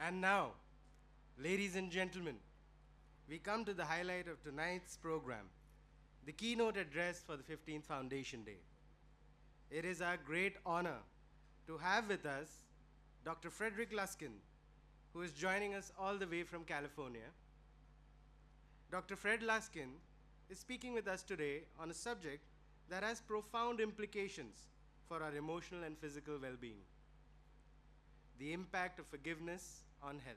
And now, ladies and gentlemen, we come to the highlight of tonight's program, the keynote address for the 15th Foundation Day. It is our great honor to have with us Dr. Frederic Luskin, who is joining us all the way from California. Dr. Fred Luskin is speaking with us today on a subject that has profound implications for our emotional and physical well-being: the impact of forgiveness on health.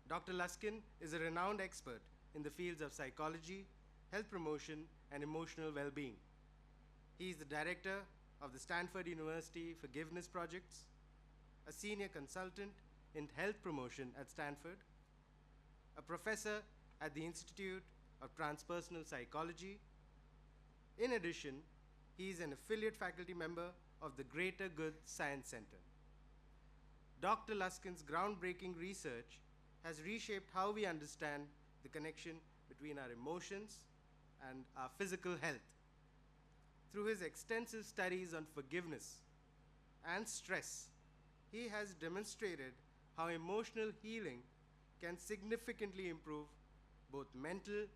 Dr. Luskin is a renowned expert in the fields of psychology, health promotion, and emotional well-being. He is the director of the Stanford University Forgiveness Projects, a senior consultant in health promotion at Stanford, a professor at the Institute of Transpersonal Psychology. In addition, he is an affiliate faculty member of the Greater Good Science Center. Dr. Luskin's groundbreaking research has reshaped how we understand the connection between our emotions and our physical health. Through his extensive studies on forgiveness and stress, he has demonstrated how emotional healing can significantly improve both mental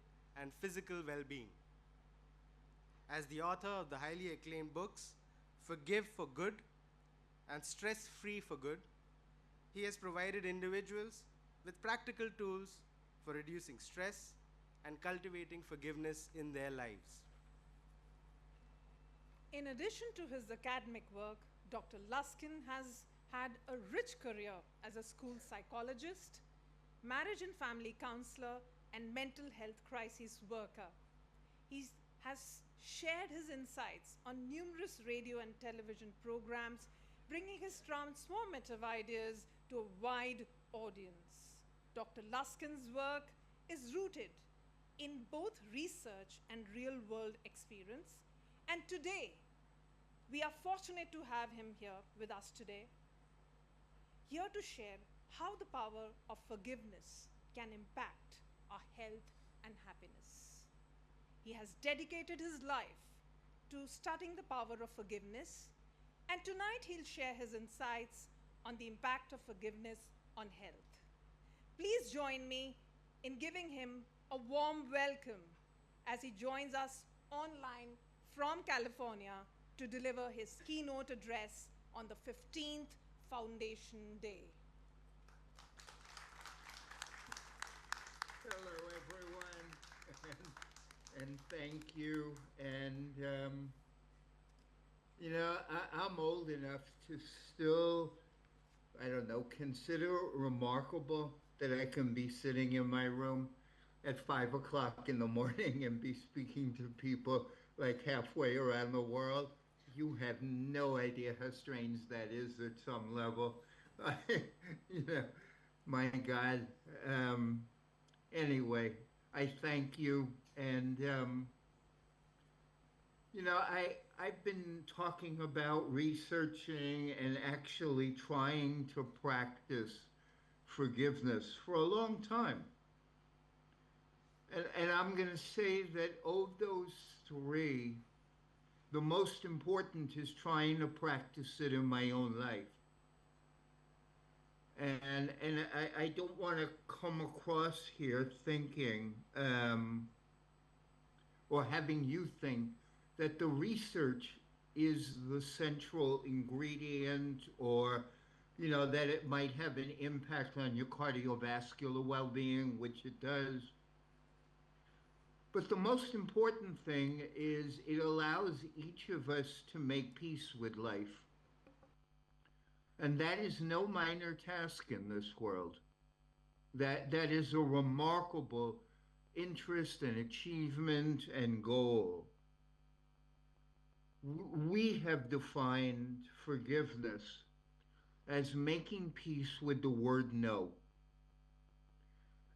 and physical well-being. As the author of the highly acclaimed books Forgive for Good and Stress Free for Good, he has provided individuals with practical tools for reducing stress and cultivating forgiveness in their lives. In addition to his academic work, Dr. Luskin has had a rich career as a school psychologist, marriage and family counselor, and mental health crisis worker. He has shared his insights on numerous radio and television programs, bringing his transformative ideas to a wide audience. Dr. Luskin's work is rooted in both research and real-world experience, and today, we are fortunate to have him here with us today, here to share how the power of forgiveness can impact our health and happiness. He has dedicated his life to studying the power of forgiveness, and tonight he'll share his insights on the impact of forgiveness on health. Please join me in giving him a warm welcome as he joins us online from California to deliver his keynote address on the 15th Foundation Day. Hello, everyone, and thank you. And, I'm old enough to still, I don't know, consider it remarkable that I can be sitting in my room at 5 o'clock in the morning and be speaking to people like halfway around the world. You have no idea how strange that is at some level. you know, my God. Anyway, I thank you. And, I've been talking about researching and actually trying to practice forgiveness for a long time. And I'm going to say that of those three, the most important is trying to practice it in my own life. And I don't want to come across here thinking, or having you think that the research is the central ingredient, or that it might have an impact on your cardiovascular well-being, which it does. But the most important thing is it allows each of us to make peace with life. And that is no minor task in this world. That is a remarkable interest and achievement and goal. We have defined forgiveness as making peace with the word no.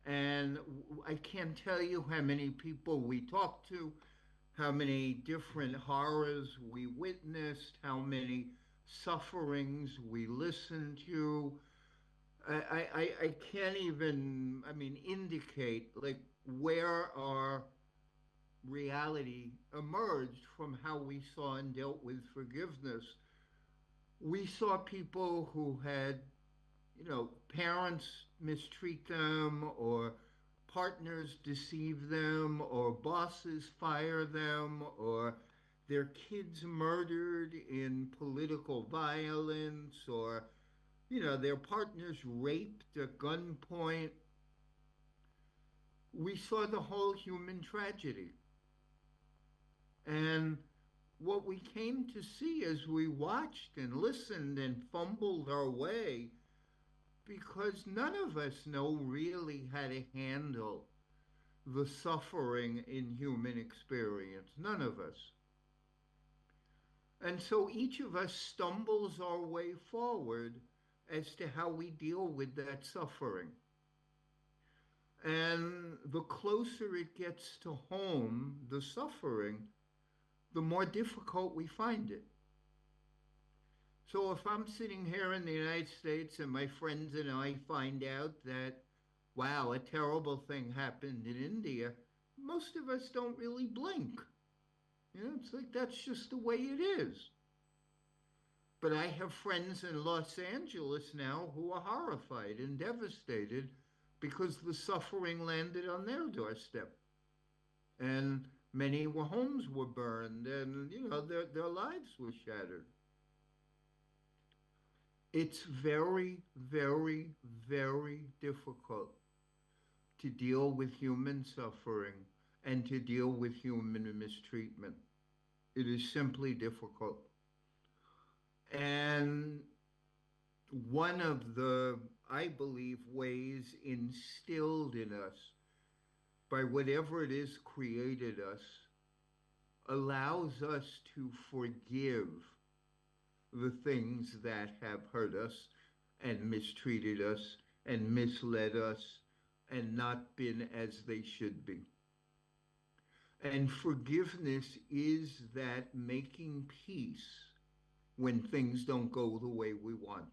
And I can't tell you how many people we talked to, how many different horrors we witnessed, how many sufferings we listened to. I can't even, indicate like where our reality emerged from how we saw and dealt with forgiveness. We saw people who had parents mistreat them, or partners deceive them, or bosses fire them, or their kids murdered in political violence, or, their partners raped at gunpoint. We saw the whole human tragedy. And what we came to see as we watched and listened and fumbled our way, because none of us know really how to handle the suffering in human experience. None of us. And so each of us stumbles our way forward as to how we deal with that suffering. And the closer it gets to home, the suffering, the more difficult we find it. So if I'm sitting here in the United States and my friends and I find out that, wow, a terrible thing happened in India, most of us don't really blink. It's like that's just the way it is. But I have friends in Los Angeles now who are horrified and devastated because the suffering landed on their doorstep. And many homes were burned, and their lives were shattered. It's very, very, very difficult to deal with human suffering and to deal with human mistreatment. It is simply difficult. And one of the, I believe, ways instilled in us by whatever it is created us allows us to forgive the things that have hurt us and mistreated us and misled us and not been as they should be. And forgiveness is that making peace when things don't go the way we want.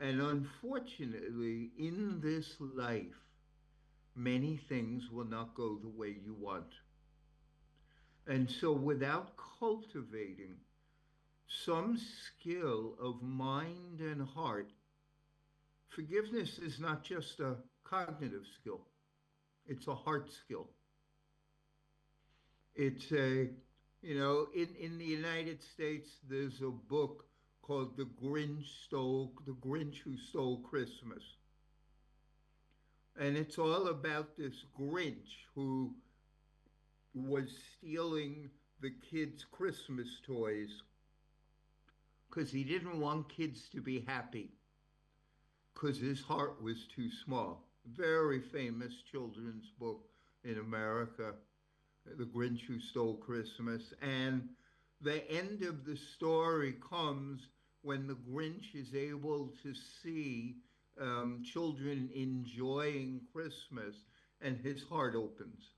And unfortunately, in this life, many things will not go the way you want. And so without cultivating some skill of mind and heart, forgiveness is not just a cognitive skill, it's a heart skill. It's in the United States, there's a book called The Grinch Who Stole Christmas. And it's all about this Grinch who was stealing the kids' Christmas toys because he didn't want kids to be happy because his heart was too small. Very famous children's book in America, The Grinch Who Stole Christmas. And the end of the story comes when the Grinch is able to see children enjoying Christmas, and his heart opens.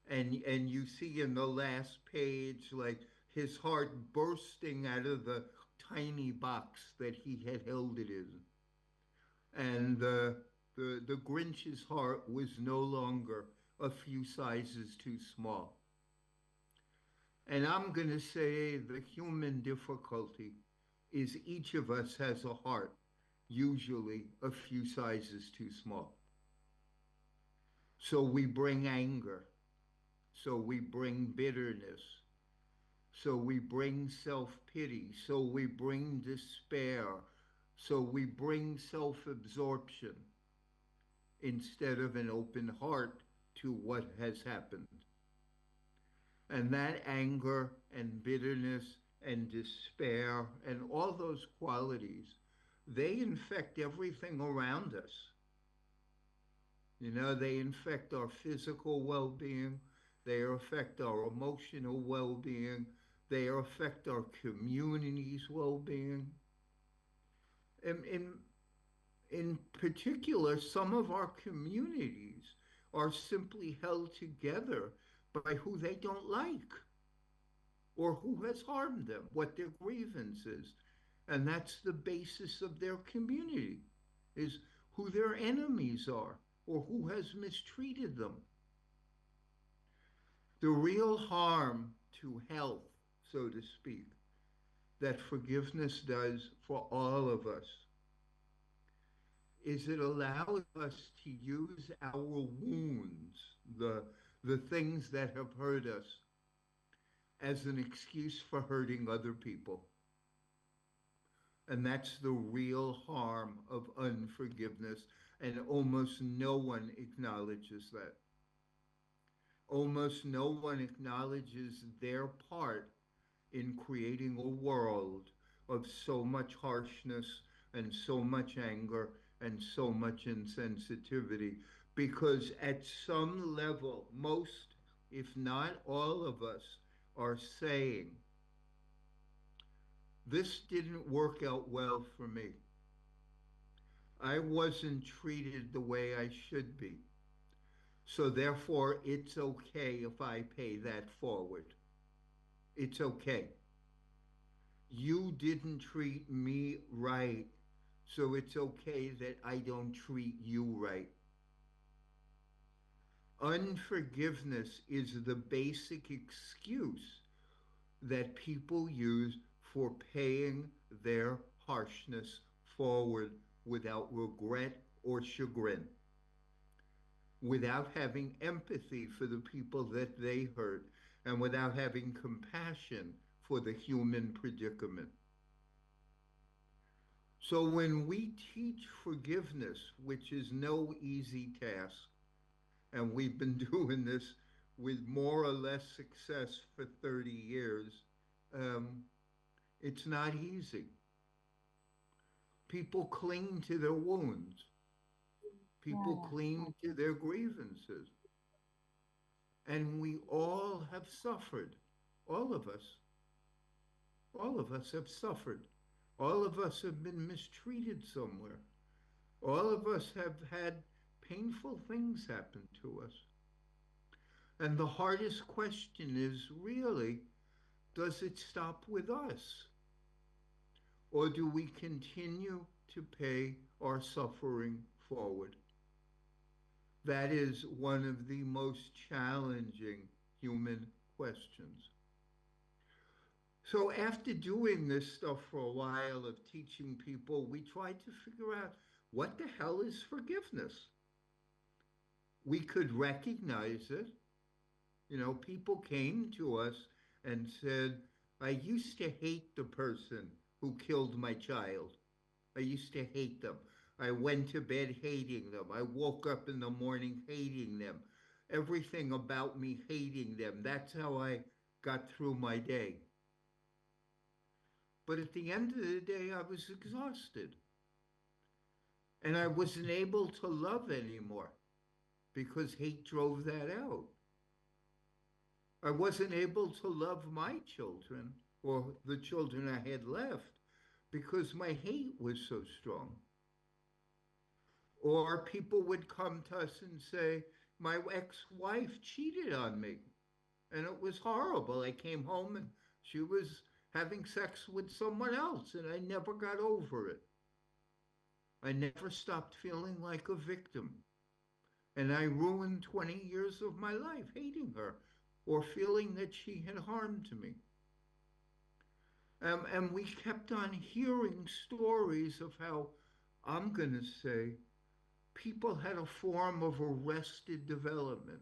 And you see in the last page, like, his heart bursting out of the tiny box that he had held it in. And the Grinch's heart was no longer a few sizes too small. And I'm going to say the human difficulty is each of us has a heart, usually a few sizes too small. So we bring anger. So we bring bitterness. So we bring self-pity. So we bring despair. So we bring self-absorption instead of an open heart to what has happened. And that anger and bitterness and despair and all those qualities, they infect everything around us. They infect our physical well-being. They affect our emotional well-being. They affect our community's well-being. In particular, some of our communities are simply held together by who they don't like or who has harmed them, what their grievance is. And that's the basis of their community, is who their enemies are or who has mistreated them. The real harm to health, so to speak, that forgiveness does for all of us is it allows us to use our wounds, the, the things that have hurt us, as an excuse for hurting other people. And that's the real harm of unforgiveness. And almost no one acknowledges that. Almost no one acknowledges their part in creating a world of so much harshness and so much anger and so much insensitivity. Because at some level, most, if not all of us, are saying, this didn't work out well for me. I wasn't treated the way I should be. So therefore, it's okay if I pay that forward. It's okay. You didn't treat me right, so it's okay that I don't treat you right. Unforgiveness is the basic excuse that people use for paying their harshness forward without regret or chagrin, without having empathy for the people that they hurt, and without having compassion for the human predicament. So when we teach forgiveness, which is no easy task, and we've been doing this with more or less success for 30 years, um, it's not easy. People cling to their wounds. People cling to their grievances. And we all have suffered. All of us. All of us have suffered. All of us have been mistreated somewhere. All of us have had painful things happen to us. And the hardest question is really, does it stop with us? Or do we continue to pay our suffering forward? That is one of the most challenging human questions. So after doing this stuff for a while of teaching people, we tried to figure out, what the hell is forgiveness? We could recognize it. You know, people came to us and said, I used to hate the person who killed my child. I used to hate them. I went to bed hating them. I woke up in the morning hating them. Everything about me hating them. That's how I got through my day. But at the end of the day, I was exhausted. And I wasn't able to love anymore because hate drove that out. I wasn't able to love my children or the children I had left because my hate was so strong. Or people would come to us and say, my ex-wife cheated on me. And it was horrible. I came home and she was having sex with someone else, and I never got over it. I never stopped feeling like a victim. And I ruined 20 years of my life hating her or feeling that she had harmed me. And we kept on hearing stories of how, I'm going to say, people had a form of arrested development.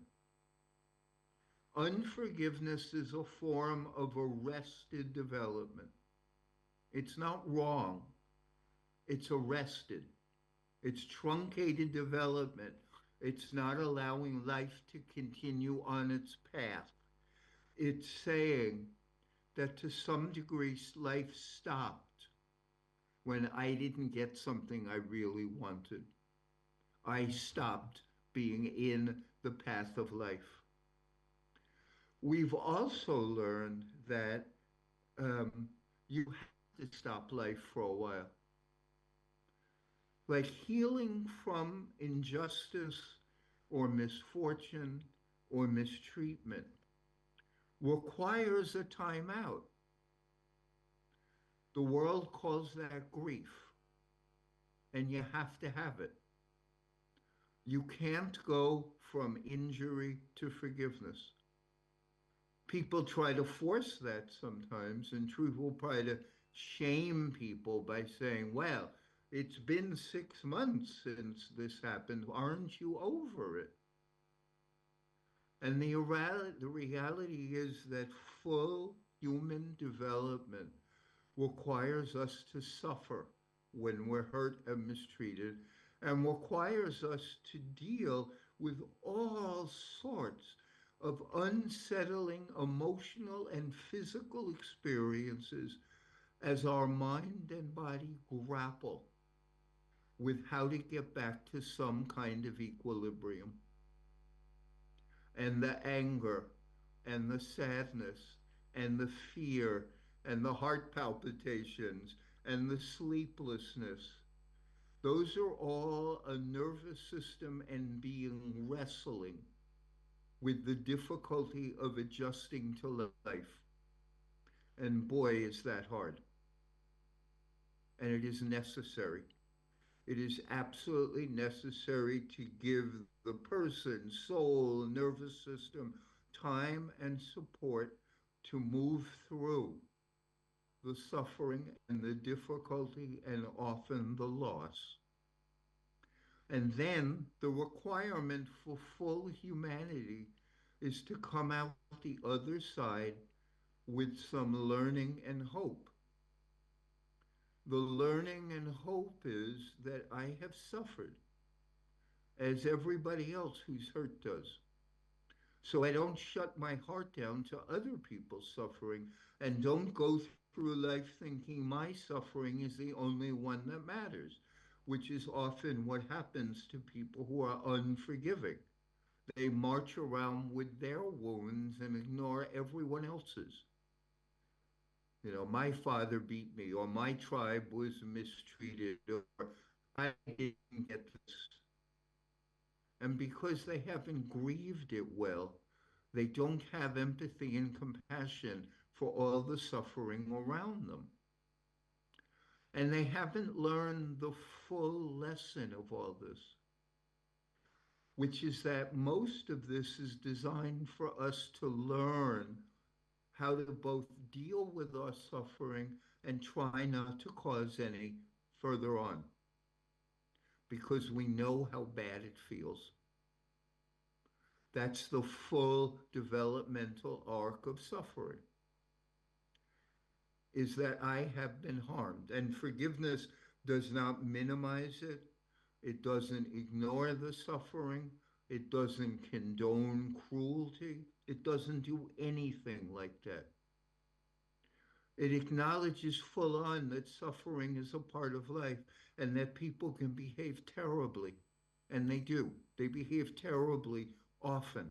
Unforgiveness is a form of arrested development. It's not wrong. It's arrested. It's truncated development. It's not allowing life to continue on its path. It's saying that to some degree life stopped when I didn't get something I really wanted. I stopped being in the path of life. We've also learned that you have to stop life for a while. Like healing from injustice or misfortune or mistreatment requires a timeout. The world calls that grief, and you have to have it. You can't go from injury to forgiveness. People try to force that sometimes, and truth will try to shame people by saying, well, it's been 6 months since this happened. Aren't you over it? And the reality is that full human development requires us to suffer when we're hurt and mistreated, and requires us to deal with all sorts of unsettling emotional and physical experiences as our mind and body grapple with how to get back to some kind of equilibrium. And the anger and the sadness and the fear and the heart palpitations and the sleeplessness, those are all a nervous system and being wrestling with the difficulty of adjusting to life. And boy, is that hard. And it is necessary. It is absolutely necessary to give the person, soul, nervous system, time and support to move through the suffering and the difficulty and often the loss. And then the requirement for full humanity is to come out the other side with some learning and hope. The learning and hope is that I have suffered, as everybody else who's hurt does. So I don't shut my heart down to other people's suffering and don't go through life thinking my suffering is the only one that matters, which is often what happens to people who are unforgiving. They march around with their wounds and ignore everyone else's. You know, my father beat me, or my tribe was mistreated, or I didn't get this. And because they haven't grieved it well, they don't have empathy and compassion for all the suffering around them. And they haven't learned the full lesson of all this, which is that most of this is designed for us to learn how to both deal with our suffering and try not to cause any further on, because we know how bad it feels. That's the full developmental arc of suffering, is that I have been harmed. And forgiveness does not minimize it. It doesn't ignore the suffering. It doesn't condone cruelty. It doesn't do anything like that. It acknowledges full on that suffering is a part of life and that people can behave terribly. And they do. They behave terribly often.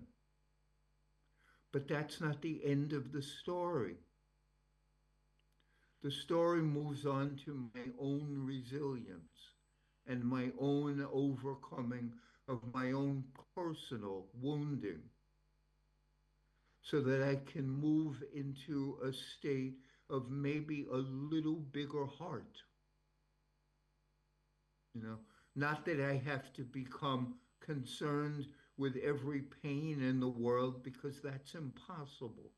But that's not the end of the story. The story moves on to my own resilience and my own overcoming of my own personal wounding, so that I can move into a state of maybe a little bigger heart. You know, not that I have to become concerned with every pain in the world, because that's impossible,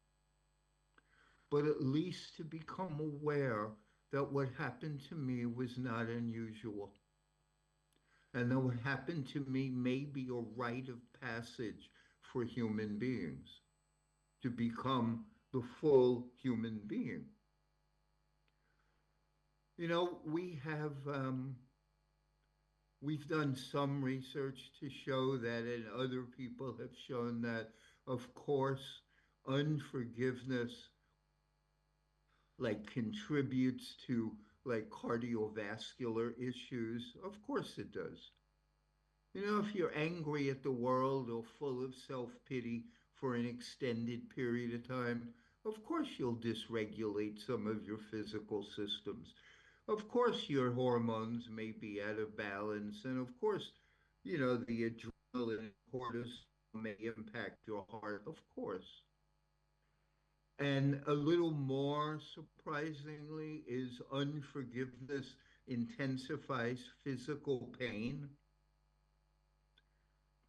but at least to become aware that what happened to me was not unusual, and that what happened to me may be a rite of passage for human beings to become the full human being. You know, we've done some research to show that, and other people have shown that, of course, unforgiveness like contributes to like cardiovascular issues. Of course it does. You know, if you're angry at the world or full of self-pity for an extended period of time, of course you'll dysregulate some of your physical systems. Of course your hormones may be out of balance, and of course, you know, the adrenaline and cortisol may impact your heart, of course. And a little more surprisingly is unforgiveness intensifies physical pain,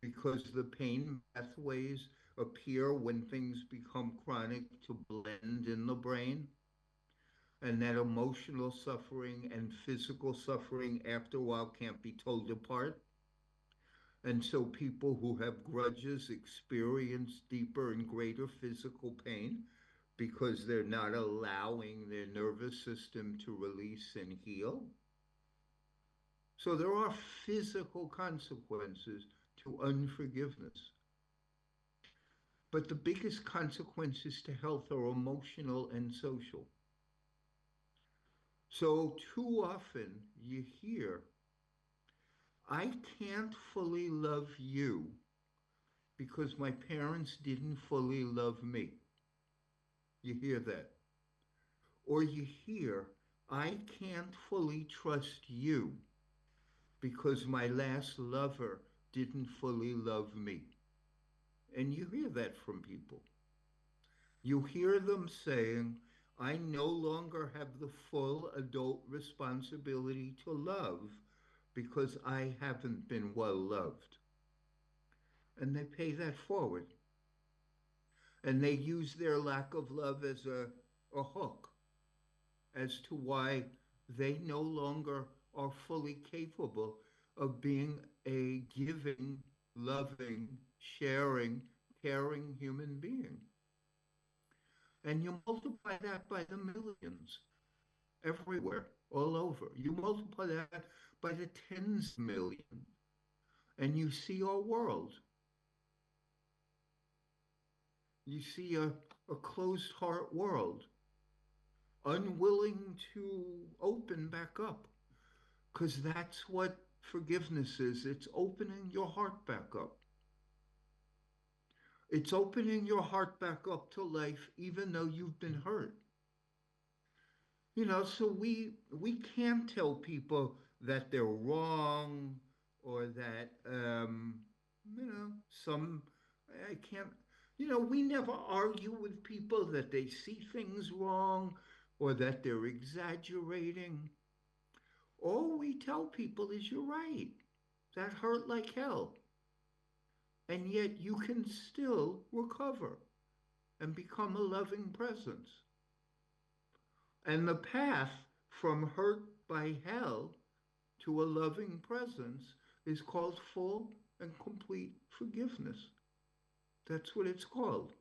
because the pain pathways appear when things become chronic to blend in the brain. and that emotional suffering and physical suffering after a while can't be told apart. And so people who have grudges experience deeper and greater physical pain because they're not allowing their nervous system to release and heal. So there are physical consequences to unforgiveness. But the biggest consequences to health are emotional and social. So too often you hear, I can't fully love you because my parents didn't fully love me. You hear that. Or you hear, I can't fully trust you because my last lover didn't fully love me. And you hear that from people. You hear them saying, I no longer have the full adult responsibility to love because I haven't been well loved. And they pay that forward. And they use their lack of love as a hook as to why they no longer are fully capable of being a giving, loving, sharing, caring human being. And you multiply that by the millions everywhere, all over. You multiply that by the tens of millions, and you see our world. You see a closed heart world, unwilling to open back up, because that's what forgiveness is. It's opening your heart back up. It's opening your heart back up to life, even though you've been hurt. So we can't tell people that they're wrong or that some I can't. We never argue with people that they see things wrong or that they're exaggerating. All we tell people is you're right. That hurt like hell. And yet you can still recover and become a loving presence. And the path from hurt by hell to a loving presence is called full and complete forgiveness. That's what it's called.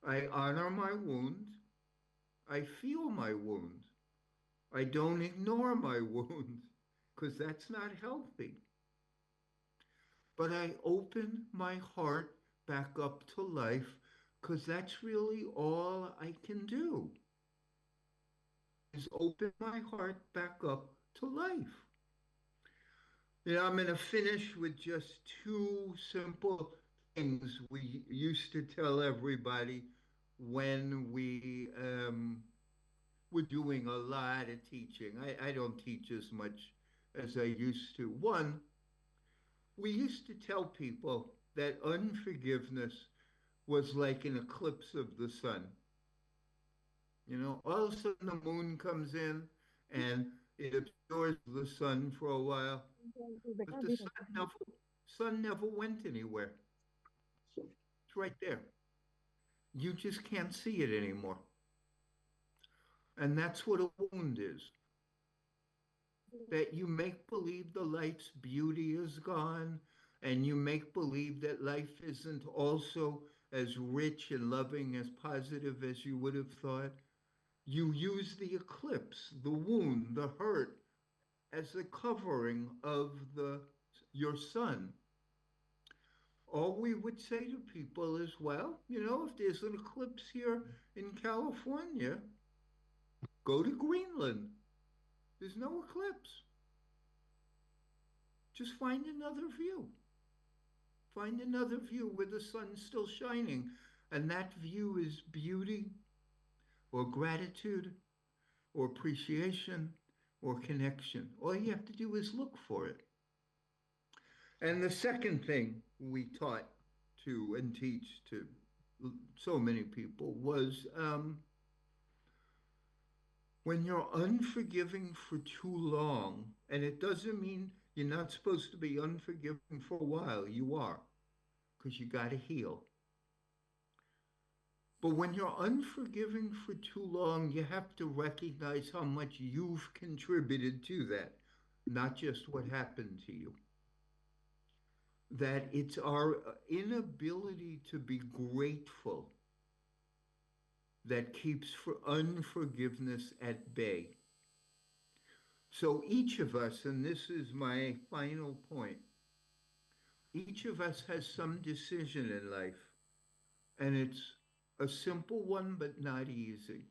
I honor my wound. I feel my wound. I don't ignore my wound because that's not healthy. But I open my heart back up to life because that's really all I can do is open my heart back up to life. I'm going to finish with just two simple things we used to tell everybody when we were doing a lot of teaching. I don't teach as much as I used to. One, we used to tell people that unforgiveness was like an eclipse of the sun. All of a sudden the moon comes in and it obscures the sun for a while, but the sun never went anywhere. It's right there. You just can't see it anymore. And that's what a wound is. That you make believe the light's beauty is gone, and you make believe that life isn't also as rich and loving, as positive as you would have thought. You use the eclipse, the wound, the hurt, as the covering of your sun. All we would say to people is, well, if there's an eclipse here in California, go to Greenland. There's no eclipse. Just find another view. Find another view where the sun's still shining. And that view is beauty or gratitude or appreciation or connection. All you have to do is look for it. And the second thing we taught to and teach to so many people was when you're unforgiving for too long, and it doesn't mean you're not supposed to be unforgiving for a while, you are, because you got to heal. But when you're unforgiving for too long, you have to recognize how much you've contributed to that, not just what happened to you. That it's our inability to be grateful that keeps unforgiveness at bay. So each of us, and this is my final point, each of us has some decision in life, and it's a simple one, but not easy.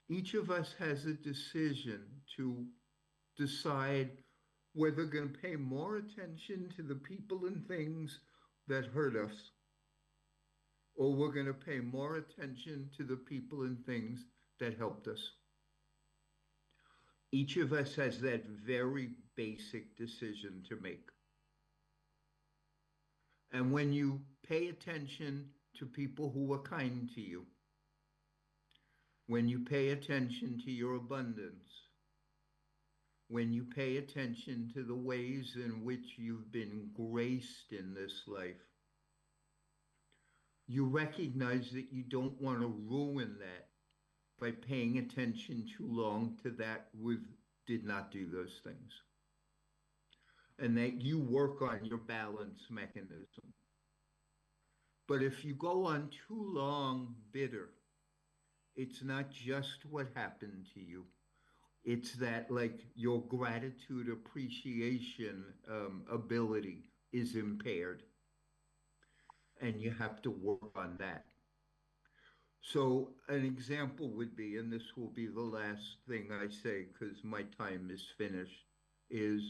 Each of us has a decision to decide whether we're going to pay more attention to the people and things that hurt us, or we're going to pay more attention to the people and things that helped us. Each of us has that very basic decision to make. And when you pay attention to people who are kind to you, when you pay attention to your abundance, when you pay attention to the ways in which you've been graced in this life, you recognize that you don't want to ruin that by paying attention too long to that which did not do those things. And that you work on your balance mechanism. But if you go on too long bitter, it's not just what happened to you. It's that, like, your gratitude appreciation ability is impaired. And you have to work on that. So an example would be, and this will be the last thing I say because my time is finished, is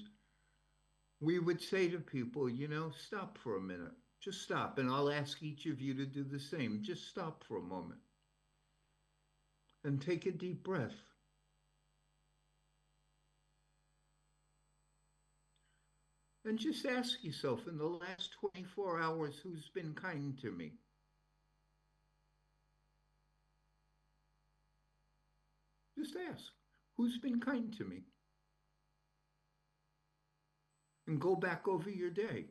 we would say to people, stop for a minute. Just stop. And I'll ask each of you to do the same. Just stop for a moment. And take a deep breath. And just ask yourself, in the last 24 hours, who's been kind to me? Just ask, who's been kind to me? And go back over your day.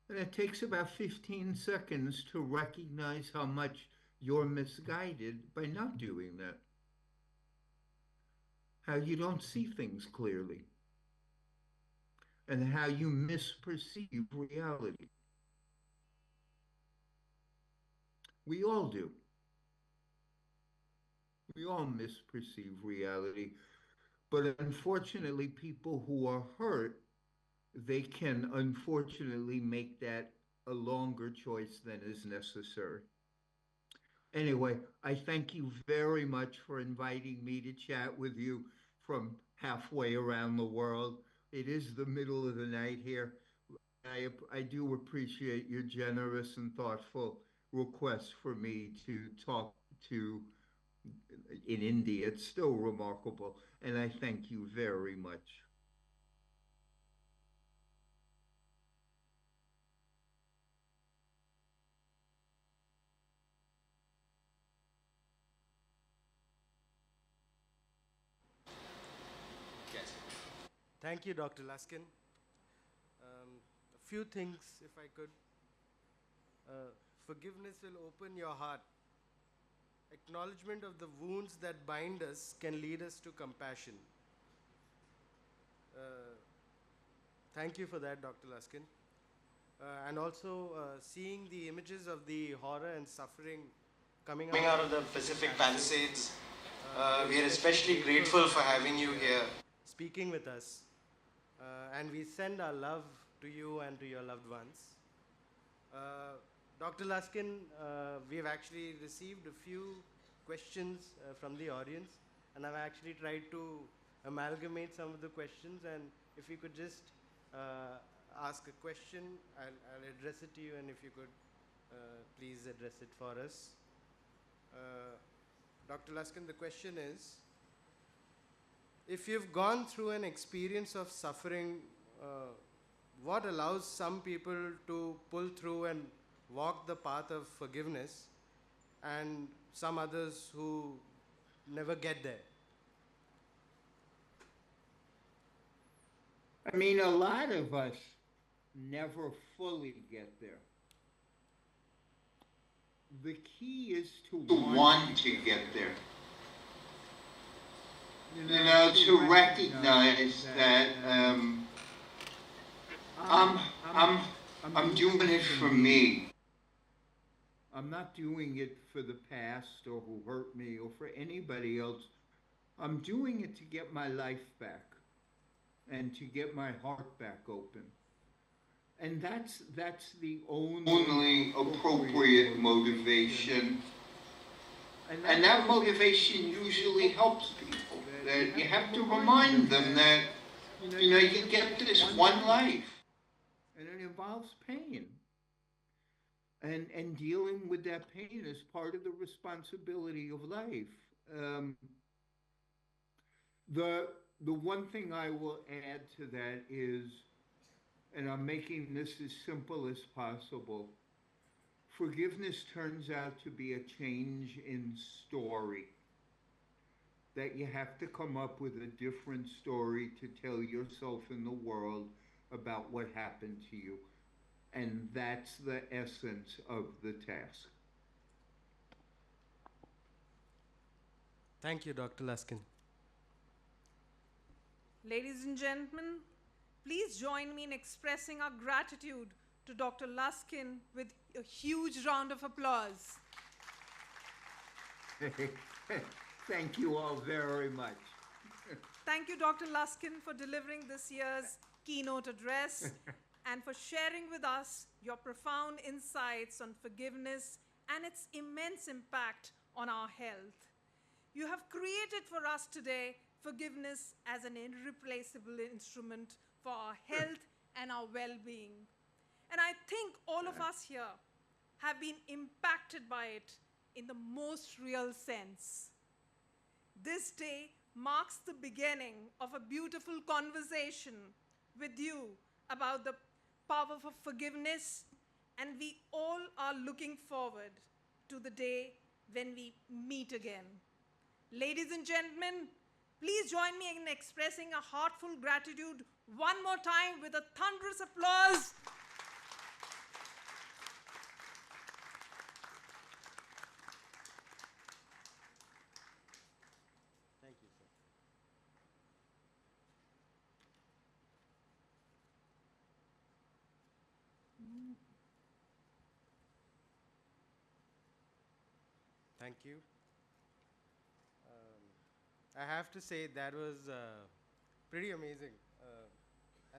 And it takes about 15 seconds to recognize how much you're misguided by not doing that. How you don't see things clearly. And how you misperceive reality. We all do. We all misperceive reality. But unfortunately, people who are hurt, they can unfortunately make that a longer choice than is necessary. Anyway, I thank you very much for inviting me to chat with you from halfway around the world. It is the middle of the night here. I do appreciate your generous and thoughtful request for me to talk to in India. It's still remarkable, and I thank you very much. Yes. Thank you, Dr. Luskin. A few things, if I could. Forgiveness will open your heart. Acknowledgement of the wounds that bind us can lead us to compassion. Thank you for that, Dr. Luskin. And also seeing the images of the horror and suffering coming out of the Pacific Palisades. We are especially grateful for having you here, speaking with us. And we send our love to you and to your loved ones. Dr. Luskin, we've actually received a few questions from the audience, and I've actually tried to amalgamate some of the questions, and if you could just ask a question, I'll address it to you, and if you could please address it for us. Dr. Luskin, the question is, if you've gone through an experience of suffering, what allows some people to pull through and walk the path of forgiveness, and some others who never get there? I mean, a lot of us never fully get there. The key is to want to get there. To recognize that I'm, I'm, I'm doing it for me. I'm not doing it for the past or who hurt me or for anybody else. I'm doing it to get my life back and to get my heart back open. And that's the only appropriate motivation. And that motivation usually helps people. That you have to remind them that, you get this one life. And it involves pain. And dealing with that pain is part of the responsibility of life. The one thing I will add to that is, and I'm making this as simple as possible, forgiveness turns out to be a change in story. That you have to come up with a different story to tell yourself and the world about what happened to you. And that's the essence of the task. Thank you, Dr. Luskin. Ladies and gentlemen, please join me in expressing our gratitude to Dr. Luskin with a huge round of applause. Thank you all very much. Thank you, Dr. Luskin, for delivering this year's keynote address and for sharing with us your profound insights on forgiveness and its immense impact on our health. You have created for us today forgiveness as an irreplaceable instrument for our health and our well-being. And I think all of us here have been impacted by it in the most real sense. This day marks the beginning of a beautiful conversation with you about the power of forgiveness, and we all are looking forward to the day when we meet again. Ladies and gentlemen, please join me in expressing a heartful gratitude one more time with a thunderous applause. Thank you, sir. Thank you. I have to say that was pretty amazing.